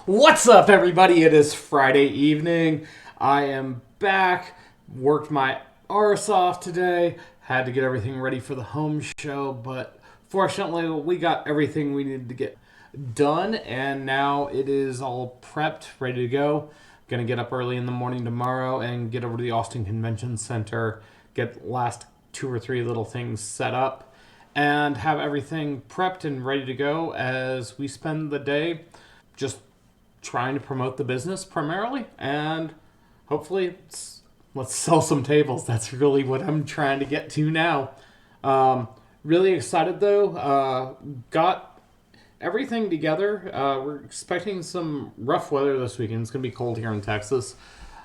What's up, everybody? It is Friday evening. I am back. Worked my arse off today. Had to get everything ready for the home show, but fortunately, we got everything we needed to get done, and now it is all prepped, ready to go. Gonna get up early in the morning tomorrow and get over to the Austin Convention Center, get last 2 or 3 little things set up, and have everything prepped and ready to go as we spend the day just trying to promote the business primarily, and hopefully let's sell some tables. That's really what I'm trying to get to now. Really excited though. Got everything together. We're expecting some rough weather this weekend. It's going to be cold here in Texas.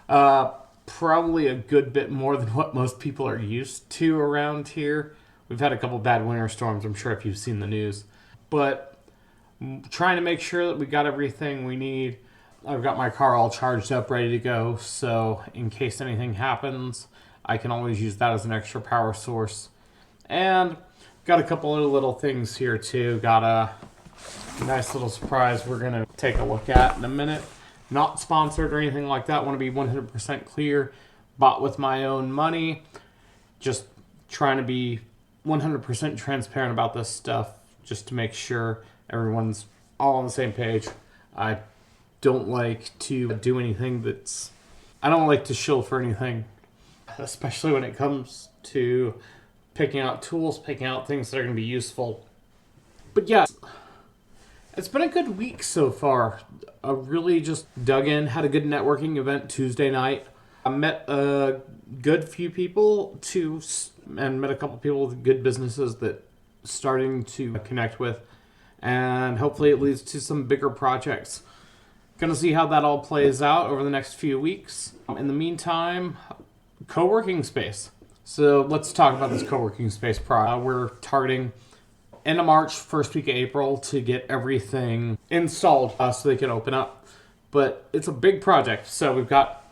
Probably a good bit more than what most people are used to around here. We've had a couple bad winter storms, I'm sure, if you've seen the news. But trying to make sure that we got everything we need. I've got my car all charged up, ready to go, so in case anything happens, I can always use that as an extra power source. And got a couple of little things here too. Got a nice little surprise we're going to take a look at in a minute. Not sponsored or anything like that. Want to be 100% clear. Bought with my own money. Just trying to be 100% transparent about this stuff, just to make sure everyone's all on the same page. I don't like to do anything I don't like to shill for anything, especially when it comes to picking out tools, picking out things that are going to be useful. But yeah, it's been a good week so far. I really just dug in, had a good networking event Tuesday night. I met a good few people and met a couple people with good businesses that starting to connect with. And hopefully it leads to some bigger projects. Gonna see how that all plays out over the next few weeks. In the meantime, co-working space. So let's talk about this co-working space project. We're targeting end of March, first week of April to get everything installed so they can open up. But it's a big project. So we've got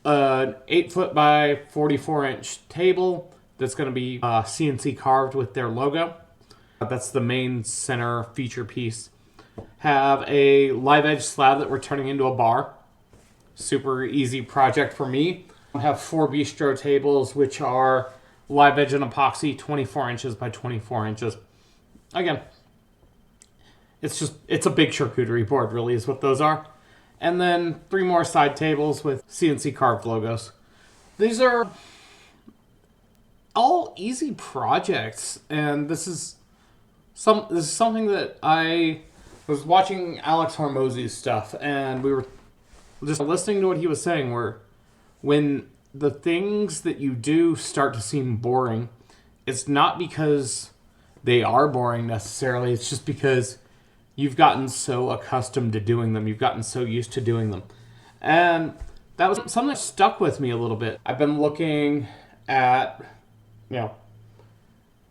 an 8-foot by 44-inch table that's going to be CNC carved with their logo. That's the main center feature piece. Have a live edge slab that we're turning into a bar. Super easy project for me. Have 4 bistro tables, which are live edge and epoxy, 24 inches by 24 inches. Again, it's a big charcuterie board, really, is what those are. And then 3 more side tables with CNC carved logos. These are all easy projects, and this is something that I was watching Alex Hormozzi's stuff, and we were just listening to what he was saying, where when the things that you do start to seem boring, it's not because they are boring necessarily, it's just because you've gotten so accustomed to doing them, you've gotten so used to doing them. And that was something that stuck with me a little bit. I've been looking at,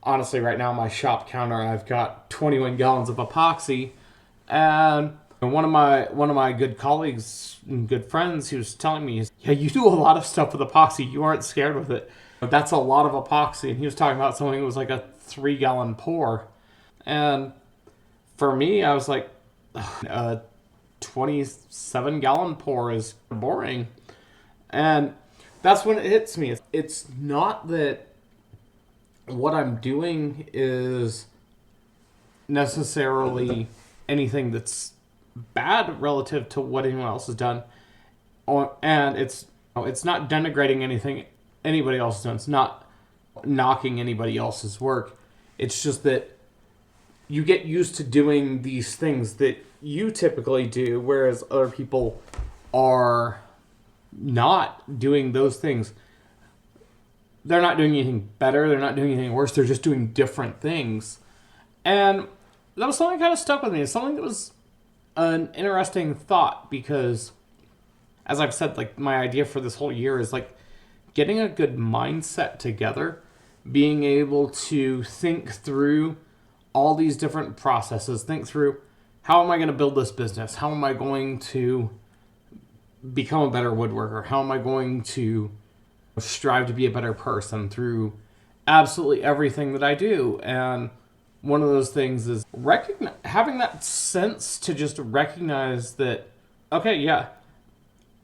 honestly, right now on my shop counter, I've got 21 gallons of epoxy, and one of my good colleagues and good friends, he was telling me, yeah, you do a lot of stuff with epoxy. You aren't scared with it. But that's a lot of epoxy, and he was talking about something that was like a 3-gallon pour, and for me, I was like, a 27-gallon pour is boring, and that's when it hits me. It's not that what I'm doing is necessarily anything that's bad relative to what anyone else has done, and it's not denigrating anything anybody else has done. It's not knocking anybody else's work. It's just that you get used to doing these things that you typically do, whereas other people are not doing those things. They're not doing anything better. They're not doing anything worse. They're just doing different things. And that was something that kind of stuck with me. It's something that was an interesting thought because, as I've said, like, my idea for this whole year is like getting a good mindset together, being able to think through all these different processes, think through, how am I going to build this business? How am I going to become a better woodworker? How am I going to strive to be a better person through absolutely everything that I do? And one of those things is having that sense to just recognize that okay, yeah,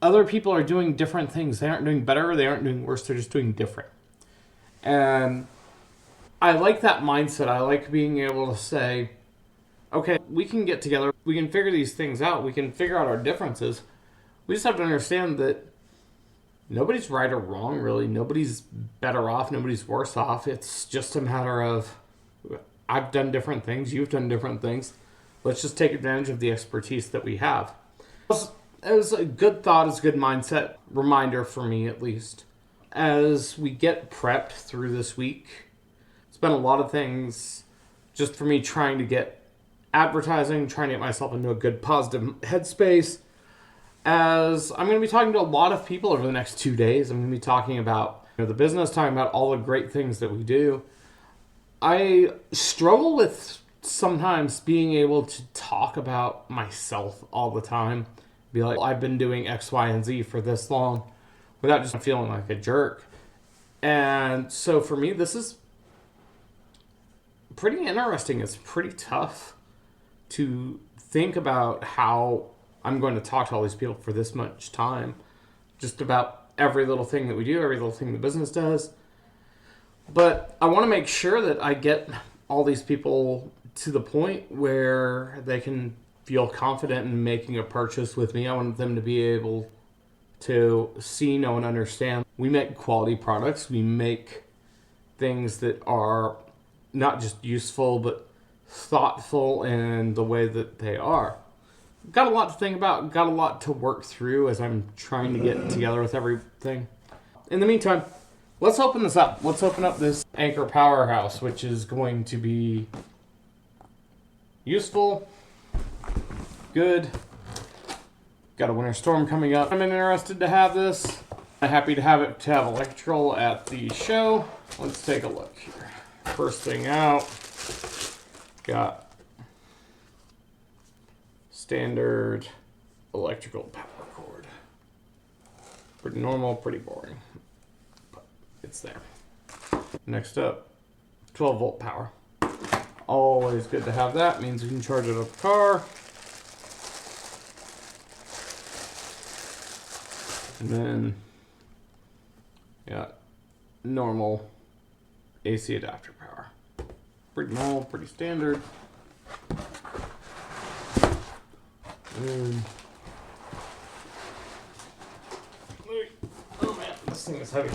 other people are doing different things. They aren't doing better, they aren't doing worse, they're just doing different. And I like that mindset. I like being able to say, okay, we can get together, we can figure these things out, we can figure out our differences. We just have to understand that nobody's right or wrong, really. Nobody's better off, nobody's worse off. It's just a matter of I've done different things, you've done different things. Let's just take advantage of the expertise that we have. It was a good thought, it's a good mindset reminder for me, at least. As we get prepped through this week, it's been a lot of things just for me trying to get advertising, trying to get myself into a good positive headspace. As I'm going to be talking to a lot of people over the next 2 days, I'm going to be talking about the business, talking about all the great things that we do. I struggle with sometimes being able to talk about myself all the time. Be like, I've been doing X, Y, and Z for this long without just feeling like a jerk. And so for me, this is pretty interesting. It's pretty tough to think about how I'm going to talk to all these people for this much time. Just about every little thing that we do, every little thing the business does. But I want to make sure that I get all these people to the point where they can feel confident in making a purchase with me. I want them to be able to see, know, and understand. We make quality products. We make things that are not just useful, but thoughtful in the way that they are. Got a lot to think about, got a lot to work through as I'm trying to get together with everything. In the meantime, let's open this up. Let's open up this Anchor Powerhouse, which is going to be useful, good. Got a winter storm coming up. I'm interested to have this. I'm happy to have it to have electrical at the show. Let's take a look here. First thing out, got standard electrical power cord. Pretty normal, pretty boring, but it's there. Next up, 12 volt power. Always good to have that. Means you can charge it up the car. And then, yeah, normal AC adapter power. Pretty normal, pretty standard. Oh man, this thing is heavy.